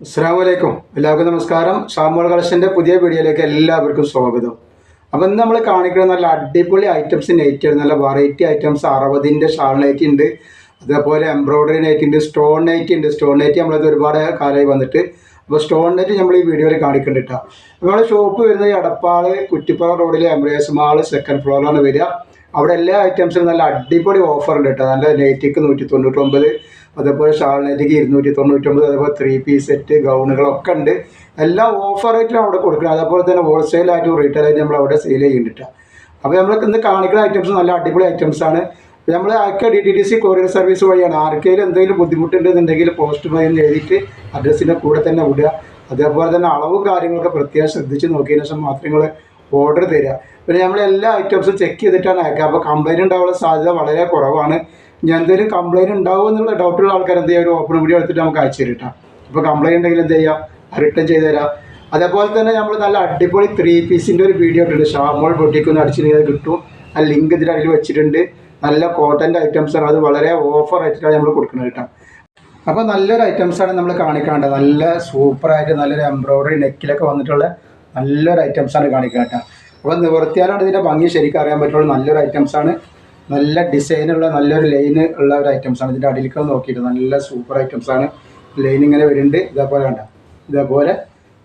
അസ്സലാമു എല്ലാവർക്കും നമസ്കാരം. ഷാമോൾ കളക്ഷൻ്റെ പുതിയ വീഡിയോയിലേക്ക് എല്ലാവർക്കും സ്വാഗതം. അപ്പോൾ ഇന്ന് നമ്മൾ കാണിക്കുന്നത് നല്ല അടിപൊളി ഐറ്റംസ് നെയ്റ്റാണ്. നല്ല വെറൈറ്റി ഐറ്റംസ് 60ൻ്റെ ഷാൾ നൈറ്റ് ഉണ്ട്, അതേപോലെ എംബ്രോയ്ഡറി നൈറ്റ് ഉണ്ട്, സ്റ്റോൺ നൈറ്റ് ഉണ്ട്. സ്റ്റോൺ നൈറ്റ് നമ്മളത് ഒരുപാട് കാലമായി വന്നിട്ട്, അപ്പോൾ സ്റ്റോൺ നൈറ്റ് നമ്മൾ ഈ വീഡിയോയിൽ കാണിക്കുന്നുണ്ട് കേട്ടോ. നമ്മുടെ ഷോപ്പ് വരുന്നത് എടപ്പാൾ കുറ്റിപ്പുറ റോഡിലെ എംബ്രേസ് മാൾ സെക്കൻഡ് ഫ്ലോറിലാണ് വരിക. അവിടെ എല്ലാ ഐറ്റംസിനും നല്ല അടിപൊളി ഓഫർ ഉണ്ട് കേട്ടോ. നല്ല നൈറ്റിക്ക് 199, അതേപോലെ ഷാൾ നൈറ്റിക്ക് 299, അതേപോലെ 3 പീസ് സെറ്റ് ഗൗണുകളൊക്കെ ഉണ്ട്. എല്ലാം ഓഫർ റേറ്റിലാണ് അവിടെ കൊടുക്കുന്നത്. അതേപോലെ തന്നെ ഹോൾസെയിലായിട്ടും റീറ്റെയിലായിട്ട് നമ്മൾ അവിടെ സെയിൽ ചെയ്യുന്നുണ്ട്. അപ്പോൾ നമ്മൾ ഇന്ന് കാണിക്കുന്ന ഐറ്റംസ് നല്ല അടിപൊളി ഐറ്റംസാണ്. നമ്മൾ അയക്കുക DTDC കൊറിയർ സർവീസ് വഴിയാണ്. ആർക്കെങ്കിലും എന്തെങ്കിലും ബുദ്ധിമുട്ടുണ്ടെന്നുണ്ടെങ്കിൽ പോസ്റ്റ് വഴി എഴുതിയിട്ട് അഡ്രസ്സിൻ്റെ കൂടെ തന്നെ വിടുക. അതേപോലെ തന്നെ അളവ് കാര്യങ്ങളൊക്കെ പ്രത്യേകം ശ്രദ്ധിച്ച് നോക്കിയതിനു ശേഷം മാത്രം നിങ്ങൾ ഓർഡർ തരിക. പിന്നെ നമ്മൾ എല്ലാ ഐറ്റംസും ചെക്ക് ചെയ്തിട്ടാണ് അയക്കുക. അപ്പോൾ കംപ്ലയിൻറ്റ് ഉണ്ടാവാനുള്ള സാധ്യത വളരെ കുറവാണ്. ഞാൻ എന്തെങ്കിലും കംപ്ലയിൻറ്റ് ഉണ്ടാവുമോ എന്നുള്ള ഡൗട്ടുള്ള ആൾക്കാർ എന്ത് ചെയ്യുക, ഒരു ഓപ്പൺ വീഡിയോ എടുത്തിട്ട് നമുക്ക് അയച്ചു തരാം. ഇപ്പോൾ കംപ്ലയിൻറ്റ് ഉണ്ടെങ്കിൽ എന്ത് ചെയ്യുക, റിട്ടേൺ ചെയ്ത് തരാം. അതേപോലെ തന്നെ നമ്മൾ നല്ല അടിപൊളി 3 പീസിൻ്റെ ഒരു വീഡിയോ ഇട്ടുണ്ട്. ഷാമോൾ ബൊട്ടിക്കൊന്ന് അടിച്ചു കിട്ടും. ആ ലിങ്ക് ഇതിൻ്റെ അടിയിൽ വെച്ചിട്ടുണ്ട്. നല്ല കോട്ടൻ്റെ ഐറ്റംസാണ്. അത് വളരെ ഓഫർ ആയിട്ടാണ് നമ്മൾ കൊടുക്കുന്നത് കേട്ടോ. അപ്പോൾ നല്ലൊരു ഐറ്റംസാണ് നമ്മൾ കാണിക്കാനുണ്ട്. നല്ല സൂപ്പറായിട്ട് നല്ലൊരു എംബ്രോയ്ഡറി നെക്കിലൊക്കെ വന്നിട്ടുള്ള നല്ലൊരു ഐറ്റംസാണ് കാണിക്കുക കേട്ടോ. അപ്പോൾ നിവർത്തിയാലാണ് ഇതിൻ്റെ ഭംഗി ശരിക്കും അറിയാൻ പറ്റുള്ളൂ. നല്ലൊരു ഐറ്റംസാണ്. നല്ല ഡിസൈനുള്ള നല്ലൊരു ലൈന് ഉള്ള ഒരു ഐറ്റംസാണ്. ഇതിൻ്റെ അടിയിലേക്ക് നോക്കിയിട്ട് നല്ല സൂപ്പർ ഐറ്റംസാണ്. ലൈൻ ഇങ്ങനെ വരുന്നുണ്ട്. ഇതേപോലെ കണ്ട, ഇതേപോലെ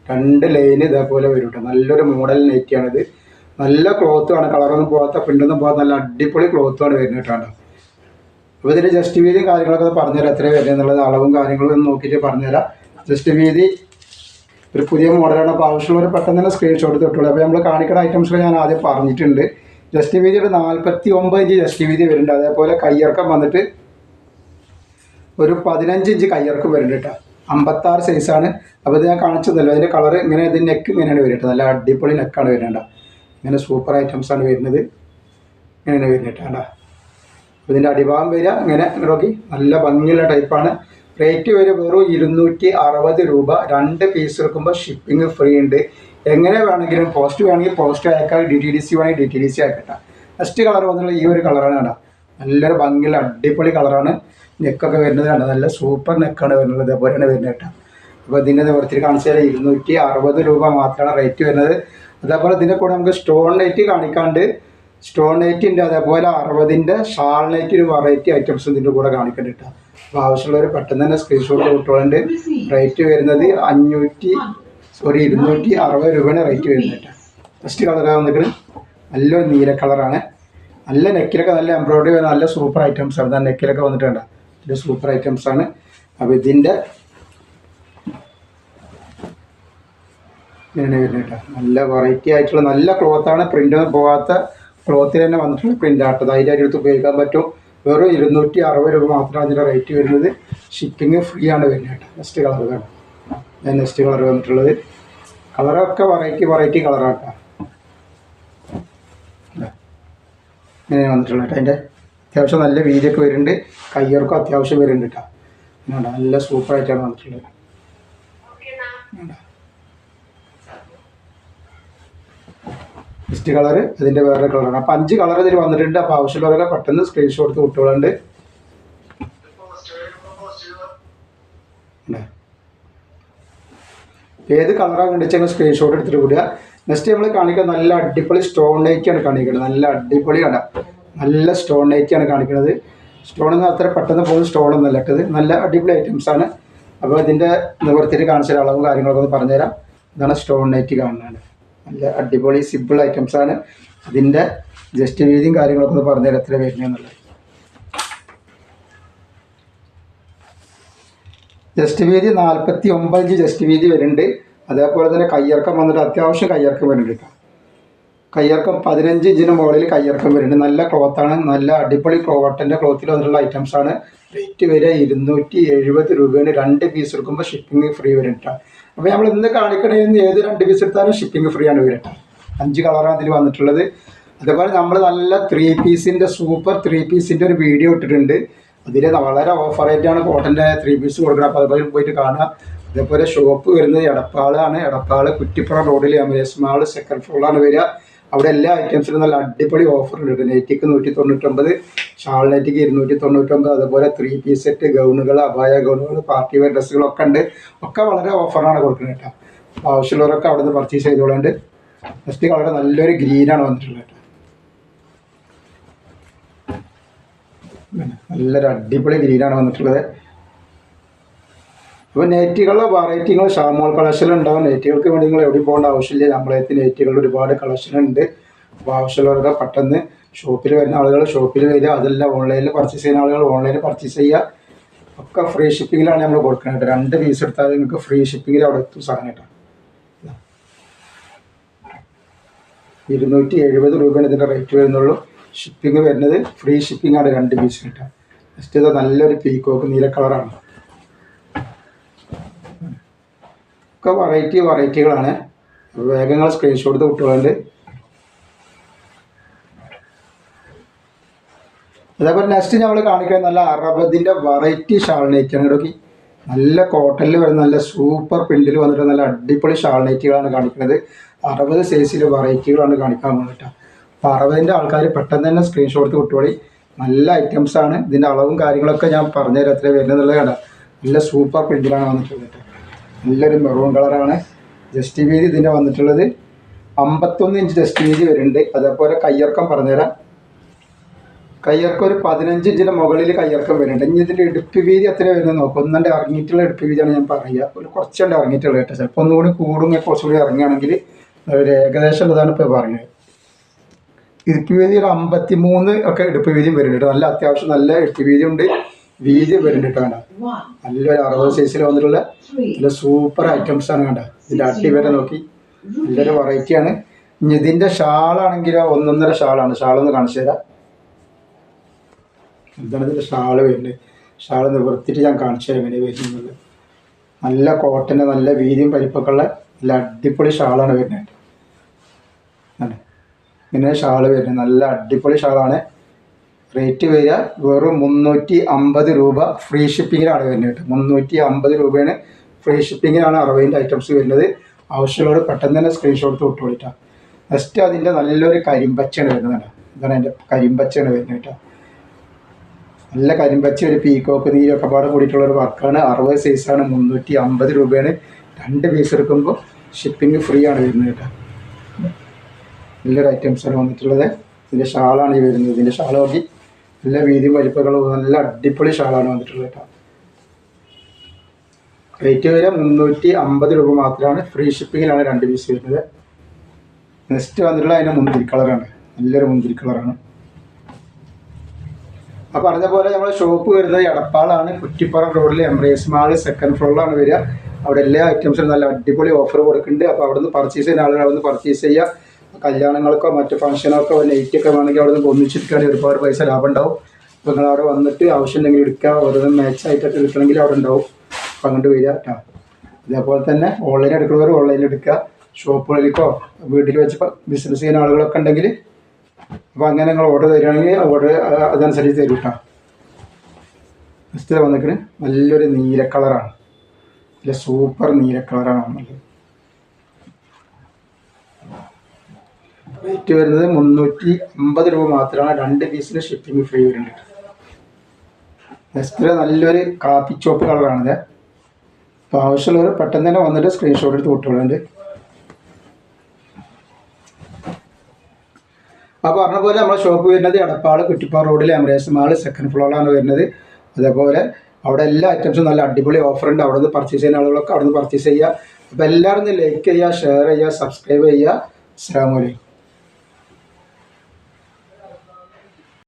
2 ലൈന് ഇതേപോലെ വരും കേട്ടോ. നല്ലൊരു മോഡൽ നൈറ്റിയാണിത്. നല്ല ക്ലോത്തുമാണ്. കളറൊന്നും പോകാത്ത, പ്രിൻ്റൊന്നും പോകാത്ത നല്ല അടിപൊളി ക്ലോത്തുമാണ് വരുന്നത് കേട്ടോ. അപ്പോൾ ഇതിൻ്റെ ജസ്റ്റ് വീതിയും കാര്യങ്ങളൊക്കെ പറഞ്ഞുതരാം, എത്രയാണ് വരുന്നത് എന്നുള്ളത്. അളവും കാര്യങ്ങളും നോക്കിയിട്ട് പറഞ്ഞുതരാം. ജസ്റ്റ് വീതി ഒരു പുതിയ മോഡലാണ്. അപ്പോൾ ആവശ്യമുള്ളവർ പെട്ടെന്ന് തന്നെ സ്ക്രീൻഷോട്ട് തൊട്ടുള്ളൂ. അപ്പോൾ നമ്മൾ കാണിക്കുന്ന ഐറ്റംസ് ഞാൻ ആദ്യം പറഞ്ഞിട്ടുണ്ട്. ജസ്റ്റ് വീതിയുടെ 49 ഇഞ്ച് ജസ്റ്റ് വീതി വരുന്നുണ്ട്. അതേപോലെ കയ്യിറക്കം വന്നിട്ട് ഒരു 15 ഇഞ്ച് കയ്യിറക്കം വരുന്നുണ്ട് കേട്ടോ. 56 സൈസാണ്. അപ്പോൾ ഇത് ഞാൻ കാണിച്ചതല്ലോ. അതിൻ്റെ കളർ ഇങ്ങനെ, ഇതിൻ്റെ നെക്ക് ഇങ്ങനെയാണ് വരുന്നത്. നല്ല അടിപൊളി നെക്കാണ് വരുന്നത്. ഇങ്ങനെ സൂപ്പർ ഐറ്റംസാണ് വരുന്നത്. ഇങ്ങനെ വരുന്നത് കേട്ടോ. അപ്പോൾ ഇതിൻ്റെ അടിഭാഗം വരിക ഇങ്ങനെ നോക്കി നല്ല ഭംഗിയുള്ള ടൈപ്പാണ്. റേറ്റ് വരെ വെറും 260 രൂപ. 2 പീസ് എടുക്കുമ്പോൾ ഷിപ്പിംഗ് ഫ്രീ ഉണ്ട്. എങ്ങനെ വേണമെങ്കിലും പോസ്റ്റ് വേണമെങ്കിൽ പോസ്റ്റ് അയക്കാം, DTDC വേണമെങ്കിൽ DTDC അയക്കട്ടെ. നെക്സ്റ്റ് കളർ വന്നുള്ള ഈ ഒരു കളറാണ് കേട്ടോ. നല്ലൊരു ഭംഗിയുള്ള അടിപൊളി കളറാണ്. നെക്കൊക്കെ വരുന്നത് കണ്ടോ, നല്ല സൂപ്പർ നെക്കാണ് വരുന്നത്. ഇതേപോലെയാണ് വരുന്നത് കേട്ടോ. അപ്പോൾ ഇതിൻ്റെ നിവർത്തി കാണിച്ചാൽ 260 രൂപ മാത്രമാണ് റേറ്റ് വരുന്നത്. അതേപോലെ ഇതിൻ്റെ കൂടെ നമുക്ക് സ്റ്റോൺ നൈറ്റ് കാണിക്കാണ്ട്, സ്റ്റോൺ നൈറ്റ് ഉണ്ട്. അതേപോലെ 60ൻ്റെ ഷാൾ നൈറ്റ് ഒരു വെറൈറ്റി ഐറ്റംസ് ഇതിൻ്റെ കൂടെ കാണിക്കുന്നുണ്ട് കേട്ടോ. അപ്പോൾ ആവശ്യമുള്ളവർ പെട്ടെന്ന് തന്നെ സ്ക്രീൻഷോട്ട് കിട്ടുന്നുണ്ട്. റേറ്റ് വരുന്നത് 260 രൂപയാണ് റേറ്റ് വരുന്നത് കേട്ടോ. ഫസ്റ്റ് കളറാണ് വന്നിട്ട് നല്ലൊരു നീല കളറാണ്. നല്ല നെക്കിലൊക്കെ നല്ല എംബ്രോയ്ഡറി വരുന്ന നല്ല സൂപ്പർ ഐറ്റംസാണ്. അത് നെക്കിലൊക്കെ വന്നിട്ടുണ്ട്. ഇത് സൂപ്പർ ഐറ്റംസാണ്. അപ്പോൾ ഇതിൻ്റെ ഇങ്ങനെ വരുന്നത് കേട്ടോ. നല്ല വെറൈറ്റി ആയിട്ടുള്ള നല്ല ക്ലോത്താണ്. പ്രിൻ്റൊന്നും പോകാത്ത ക്ലോത്തിൽ തന്നെ വന്നിട്ടുള്ള പ്രിൻ്റാണ്. ധൈര്യമായിട്ട് എടുത്ത് ഉപയോഗിക്കാൻ പറ്റും. വെറും 260 രൂപ മാത്രമാണ് അതിൻ്റെ റേറ്റ് വരുന്നത്. ഷിപ്പിംഗ് ഫ്രീ ആണ് വരുന്നത് കേട്ടോ. നെക്സ്റ്റ് കളർ വേണം. ഞാൻ നെക്സ്റ്റ് കളർ വന്നിട്ടുള്ളത് കളറൊക്കെ വെറൈറ്റി കളറാണ് കേട്ടോ. ഇങ്ങനെ വന്നിട്ടുള്ളത് കേട്ടോ. അതിൻ്റെ അത്യാവശ്യം നല്ല വീതിയൊക്കെ വരുന്നുണ്ട്. കയ്യർക്കും അത്യാവശ്യം വരുന്നുണ്ട് കേട്ടോ. നല്ല സൂപ്പറായിട്ടാണ് വന്നിട്ടുള്ളത്. നെക്സ്റ്റ് കളർ അതിൻ്റെ വേറെ കളറാണ്. അപ്പോൾ 5 കളർ ഇതിൽ വന്നിട്ടുണ്ട്. അപ്പോൾ ആവശ്യമുള്ളവരൊക്കെ പെട്ടെന്ന് സ്ക്രീൻഷോട്ട് കുട്ടികളുണ്ട്. ഏത് കളറാണ് കണ്ടിച്ചെങ്കിൽ സ്ക്രീൻഷോട്ട് എടുത്തിട്ട് വിടുക. നെക്സ്റ്റ് നമ്മൾ കാണിക്കുക നല്ല അടിപൊളി സ്റ്റോൺ നൈറ്റാണ് കാണിക്കുന്നത്. നല്ല അടിപൊളി കണ്ട നല്ല സ്റ്റോൺ നൈറ്റാണ് കാണിക്കുന്നത്. സ്റ്റോണൊന്നും അത്ര പെട്ടെന്ന് പോകുന്ന സ്റ്റോണൊന്നും അല്ല ഇട്ടത്. നല്ല അടിപൊളി ഐറ്റംസാണ്. അപ്പോൾ ഇതിൻ്റെ നിവർത്തിയിൽ കാണിച്ച അളവും കാര്യങ്ങളൊക്കെ ഒന്ന് പറഞ്ഞുതരാം. ഇതാണ് സ്റ്റോൺ നൈറ്റ് കാണുന്നത്. നല്ല അടിപൊളി സിമ്പിൾ ഐറ്റംസാണ്. അതിൻ്റെ ജസ്റ്റ് വീതിയും കാര്യങ്ങളൊക്കെ ഒന്ന് പറഞ്ഞുതരാം എത്ര വരുന്നതെന്നുള്ളത്. ജസ്റ്റ് വീതി 49 ഇഞ്ച് ജസ്റ്റ് വീതി വരുന്നുണ്ട്. അതേപോലെ തന്നെ കയ്യിറക്കം വന്നിട്ട് അത്യാവശ്യം കയ്യിറക്കം വരുന്നുണ്ട്. കയ്യിറക്കം 15 ഇഞ്ചിന് മുകളിൽ കയ്യിറക്കം വരുന്നുണ്ട്. നല്ല ക്ലോത്താണ്. നല്ല അടിപൊളി കോട്ടൻ്റെ ക്ലോത്തിൽ വന്നിട്ടുള്ള ഐറ്റംസാണ്. റേറ്റ് വരെ 270 രൂപയാണ്. 2 പീസ് എടുക്കുമ്പോൾ ഷിപ്പിംഗ് ഫ്രീ വരുന്നുണ്ട്. അപ്പോൾ നമ്മൾ ഇന്ന് കാണിക്കണമെന്ന് ഏത് 2 പീസ് എടുത്താലും ഷിപ്പിംഗ് ഫ്രീ ആണ് വരുന്നത്. 5 കളറാണ് അതിൽ വന്നിട്ടുള്ളത്. അതേപോലെ നമ്മൾ നല്ല 3 പീസിൻ്റെ സൂപ്പർ 3 പീസിൻ്റെ ഒരു വീഡിയോ ഇട്ടിട്ടുണ്ട്. അതിൽ വളരെ ഓഫർ റേറ്റാണ് കോട്ടൻ്റെ 3 പീസ് കൊടുക്കുന്നത്. അപ്പോൾ അതുപോലെ പോയിട്ട് കാണുക. അതേപോലെ ഷോപ്പ് വരുന്നത് എടപ്പാളാണ്. എടപ്പാൾ കുറ്റിപ്പുറ റോഡിൽ എംബ്രേസ് മാൾ സെക്കൻഡ് ഫ്ലോറിലാണ് വരിക. അവിടെ എല്ലാ ഐറ്റംസിനും നല്ല അടിപൊളി ഓഫറുണ്ട്. നൈറ്റിക്ക് 199, ഷാൾ നൈറ്റിക്ക് 299, അതുപോലെ 3 പീസ് സെറ്റ്, ഗൗണുകൾ, അബായ ഗൗണുകൾ, പാർട്ടി വെയർ ഡ്രസ്സുകളൊക്കെ ഉണ്ട്. ഒക്കെ വളരെ ഓഫറാണ് കൊടുക്കുന്നത് കേട്ടോ. ആവശ്യമുള്ളവരൊക്കെ അവിടെ നിന്ന് പർച്ചേസ് ചെയ്തോളുണ്ട്. നെക്സ്റ്റ് കളർ നല്ലൊരു ഗ്രീനാണ് വന്നിട്ടുള്ളത് കേട്ടോ. നല്ലൊരു അടിപൊളി ഗ്രീനാണ് വന്നിട്ടുള്ളത്. അപ്പോൾ നെറ്റുകളുടെ വെറൈറ്റികൾ ഷാമോൾ കളക്ഷനിലുണ്ടാവും. നെറ്റുകൾക്ക് വേണ്ടി നിങ്ങൾ എവിടെ പോകേണ്ട ആവശ്യമില്ല. നമ്മളെ നെറ്റുകളുടെ ഒരുപാട് കളക്ഷൻ ഉണ്ട്. അപ്പോൾ ആവശ്യമുള്ളവർക്ക് പെട്ടെന്ന് ഷോപ്പിൽ വരുന്ന ആളുകൾ ഷോപ്പിൽ വരിക, അതെല്ലാം ഓൺലൈനിൽ പർച്ചേസ് ചെയ്യുന്ന ആളുകൾ ഓൺലൈനിൽ പർച്ചേസ് ചെയ്യുക. ഒക്കെ ഫ്രീ ഷിപ്പിങ്ങിലാണ് നമ്മൾ കൊടുക്കുന്നത്. 2 പീസ് എടുത്താൽ നിങ്ങൾക്ക് ഫ്രീ ഷിപ്പിങ്ങിൽ അവിടെ എത്തും സാധനം കേട്ടോ. 270 രൂപയാണ് ഇതിൻ്റെ റേറ്റ് വരുന്നുള്ളൂ. ഷിപ്പിംഗ് വരുന്നത് ഫ്രീ ഷിപ്പിംഗ് ആണ് 2 പീസ് കിട്ടുക. നെക്സ്റ്റ് ഇത് നല്ലൊരു പീക്കോക്ക് നീല കളറാണ്. ഒക്കെ വെറൈറ്റികളാണ്. വേഗങ്ങൾ സ്ക്രീൻഷോട്ട് എടുത്ത് കുട്ടികളുണ്ട്. അതേപോലെ നെക്സ്റ്റ് നമ്മൾ കാണിക്കുന്നത് നല്ല അറബിൻ്റെ വെറൈറ്റി ഷാൾ നൈറ്റാണ്. ഇടയ്ക്ക് നല്ല കോട്ടണിൽ വരുന്ന നല്ല സൂപ്പർ പ്രിൻറ്റിൽ വന്നിട്ട് നല്ല അടിപൊളി ഷാൾ നൈറ്റുകളാണ് കാണിക്കുന്നത്. 60 സൈസിൽ വെറൈറ്റികളാണ് കാണിക്കാൻ പോകുന്നത് കേട്ടോ. അപ്പോൾ 60ൻ്റെ ആൾക്കാർ പെട്ടെന്ന് തന്നെ സ്ക്രീൻഷോട്ട് കുട്ടികളി. നല്ല ഐറ്റംസാണ്. ഇതിൻ്റെ അളവും കാര്യങ്ങളൊക്കെ ഞാൻ പറഞ്ഞുതരാം എത്ര വരുന്നത് കേട്ടോ. നല്ല സൂപ്പർ പ്രിൻറ്റിലാണ് വന്നിട്ടുള്ളത് കേട്ടോ. നല്ലൊരു മെറൂൺ കളറാണ്. ജസ്റ്റ് വീതി ഇതിൻ്റെ വന്നിട്ടുള്ളത് 51 ഇഞ്ച് ജസ്റ്റ് വീതി വരുന്നുണ്ട്. അതേപോലെ കയ്യിറക്കം പറഞ്ഞുതരാം. കയ്യിറക്കം ഒരു 15 ഇഞ്ചിൻ്റെ മുകളിൽ കയ്യിറക്കം വരുന്നുണ്ട്. ഇനി ഇതിൻ്റെ ഇടുപ്പ് വീതി എത്ര വരുന്നത് നോക്കും. ഒന്നുകൊണ്ട് ഇറങ്ങിയിട്ടുള്ള ഇടുപ്പ് വീതിയാണ് ഞാൻ പറയുക. ഒരു കുറച്ചുകൊണ്ട് ഇറങ്ങിയിട്ടുള്ള കേട്ടോ. ചിലപ്പോൾ ഒന്നുകൂടി കൂടും, കുറച്ചുകൂടി ഇറങ്ങുകയാണെങ്കിൽ ഒരു ഏകദേശം ഉള്ളതാണ് ഇപ്പോൾ പറയുന്നത്. ഇടുപ്പ് വീതി ഒരു 53 ഒക്കെ ഇടുപ്പ് വീതിയും വരുന്നുണ്ട്. നല്ല അത്യാവശ്യം നല്ല ഇടുപ്പ് വീതി ഉണ്ട്, വീതി വരുന്നുണ്ട് കേട്ടോ. നല്ലൊരു 60 സൈസിൽ വന്നിട്ടുള്ള നല്ല സൂപ്പർ ഐറ്റംസാണ് കണ്ട. ഇതിൻ്റെ അടി വരെ നോക്കി നല്ലൊരു വെറൈറ്റിയാണ്. ഇനി ഇതിൻ്റെ ഷാളാണെങ്കിലോ 1.5 ഷാളാണ്. ഷാളൊന്ന് കാണിച്ചു തരാം. എന്താണ് ഇതിൻ്റെ ഷാള് വരുന്നത്. ഷാള് നിവർത്തിയിട്ട് ഞാൻ കാണിച്ചു തരാം എങ്ങനെ വരുന്നത്. നല്ല കോട്ടന് നല്ല വീതിയും പരിപ്പൊക്കെ ഉള്ള നല്ല അടിപൊളി ഷാളാണ് വരുന്നത്. ഇങ്ങനെ ഷാള് വരുന്നത് നല്ല അടിപൊളി ഷാളാണ്. റേറ്റ് വരിക വെറും 350 രൂപ. ഫ്രീ ഷിപ്പിങ്ങിലാണ് വരുന്നത് കേട്ടോ. 350 രൂപയാണ് ഫ്രീ ഷിപ്പിങ്ങിനാണ് 60ൻ്റെ ഐറ്റംസ് വരുന്നത്. ആവശ്യമുള്ളവർ പെട്ടെന്ന് തന്നെ സ്ക്രീൻഷോട്ട് വിട്ടുകൊള്ളിട്ടാണ്. നെക്സ്റ്റ് അതിൻ്റെ നല്ലൊരു കരിമ്പച്ചയാണ് വരുന്നത്. ഇതാണ് അതിൻ്റെ കരിമ്പച്ചയാണ് വരുന്നത് കേട്ടോ. നല്ല കരിമ്പച്ച ഒരു പീക്കോക്ക് നീരൊക്കെ പാടെ കൂടിയിട്ടുള്ളൊരു വർക്കാണ്. 60 സൈസാണ്. 350 രൂപയാണ്. 2 പീസ് എടുക്കുമ്പോൾ ഷിപ്പിംഗ് ഫ്രീ ആണ് വരുന്നത് കേട്ടോ. നല്ലൊരു ഐറ്റംസാണ് വന്നിട്ടുള്ളത്. ഇതിൻ്റെ ഷാളാണ് ഈ വരുന്നത്. ഇതിൻ്റെ ഷാൾ നോക്കി നല്ല വീതിയും വലിപ്പങ്ങളും നല്ല അടിപൊളി ഷാളാണ് വന്നിട്ടുള്ളത് കേട്ടോ. റേറ്റ് വരെ 350 രൂപ മാത്രമാണ്. ഫ്രീ ഷിപ്പിങ്ങിലാണ് 2 പീസ് വരുന്നത്. നെക്സ്റ്റ് വന്നിട്ടുള്ള അതിൻ്റെ മുന്തിരി കളറാണ്. നല്ലൊരു മുന്തിരി കളറാണ്. അപ്പോൾ പറഞ്ഞ പോലെ നമ്മൾ ഷോപ്പ് വരുന്നത് എടപ്പാളാണ്. കുറ്റിപ്പുറം റോഡിൽ എംബ്രേസ് മാൾ 2nd ഫ്ലോറിലാണ് വരിക. അവിടെ എല്ലാ ഐറ്റംസിനും നല്ല അടിപൊളി ഓഫർ കൊടുക്കുന്നുണ്ട്. അപ്പോൾ അവിടെ നിന്ന് പർച്ചേസ് ചെയ്യുന്ന ആളുകൾ അവിടെ നിന്ന് പർച്ചേസ് ചെയ്യുക. കല്യാണങ്ങൾക്കോ മറ്റ് ഫംഗ്ഷനൊക്കെ നെയ്റ്റൊക്കെ വേണമെങ്കിൽ അവിടെ നിന്ന് ഒന്നിച്ചെടുക്കുകയാണെങ്കിൽ ഒരുപാട് പൈസ ലാഭം ഉണ്ടാവും. അപ്പോൾ നിങ്ങൾ അവിടെ വന്നിട്ട് ആവശ്യമുണ്ടെങ്കിൽ എടുക്കുക. ഓരോ മാച്ച് ആയിട്ടൊക്കെ എടുക്കണമെങ്കിൽ അവിടെ ഉണ്ടാവും. അപ്പോൾ അങ്ങോട്ട് വരിക കേട്ടോ. ഇതേപോലെ തന്നെ ഓൺലൈൻ എടുക്കുന്നവർ ഓൺലൈനിൽ എടുക്കുക. ഷോപ്പുകളിലേക്കോ വീട്ടിൽ വെച്ച് ബിസിനസ് ചെയ്യുന്ന ആളുകളൊക്കെ ഉണ്ടെങ്കിൽ അപ്പോൾ അങ്ങനെ നിങ്ങൾ ഓർഡർ തരികയാണെങ്കിൽ ഓർഡർ അതനുസരിച്ച് തരും കേട്ടോ. നെക്സ്റ്റ് വന്നിട്ട് നല്ലൊരു നീല കളറാണ്. നല്ല സൂപ്പർ നീല കളറാണ് വന്നത്. റേറ്റ് വരുന്നത് 350 രൂപ മാത്രമാണ്. 2 പീസിന് ഷിപ്പിംഗ് ഫ്രീ വരുന്നുണ്ട്. നെക്സ്റ്റ് നല്ലൊരു കാപ്പി ചോപ്പ് കളറാണിത്. അപ്പോൾ ആവശ്യമുള്ളവർ പെട്ടെന്ന് തന്നെ വന്നിട്ട് സ്ക്രീൻഷോട്ട് എടുത്ത് വിട്ടുകൊള്ളുന്നുണ്ട്. അപ്പോൾ പറഞ്ഞ പോലെ നമ്മുടെ ഷോപ്പ് വരുന്നത് എടപ്പാള് കുറ്റിപ്പാറ റോഡിൽ എംബ്രേസ് മാൾ 2nd ഫ്ലോറിലാണ് വരുന്നത്. അതേപോലെ അവിടെ എല്ലാ ഐറ്റംസും നല്ല അടിപൊളി ഓഫറുണ്ട്. അവിടെ നിന്ന് പർച്ചേസ് ചെയ്യുന്ന ആളുകളൊക്കെ അവിടെ നിന്ന് പർച്ചേസ് ചെയ്യുക. അപ്പോൾ എല്ലാവരും ലൈക്ക് ചെയ്യുക, ഷെയർ ചെയ്യുക, സബ്സ്ക്രൈബ് ചെയ്യുക. അസ്സലാമു അലൈക്കും.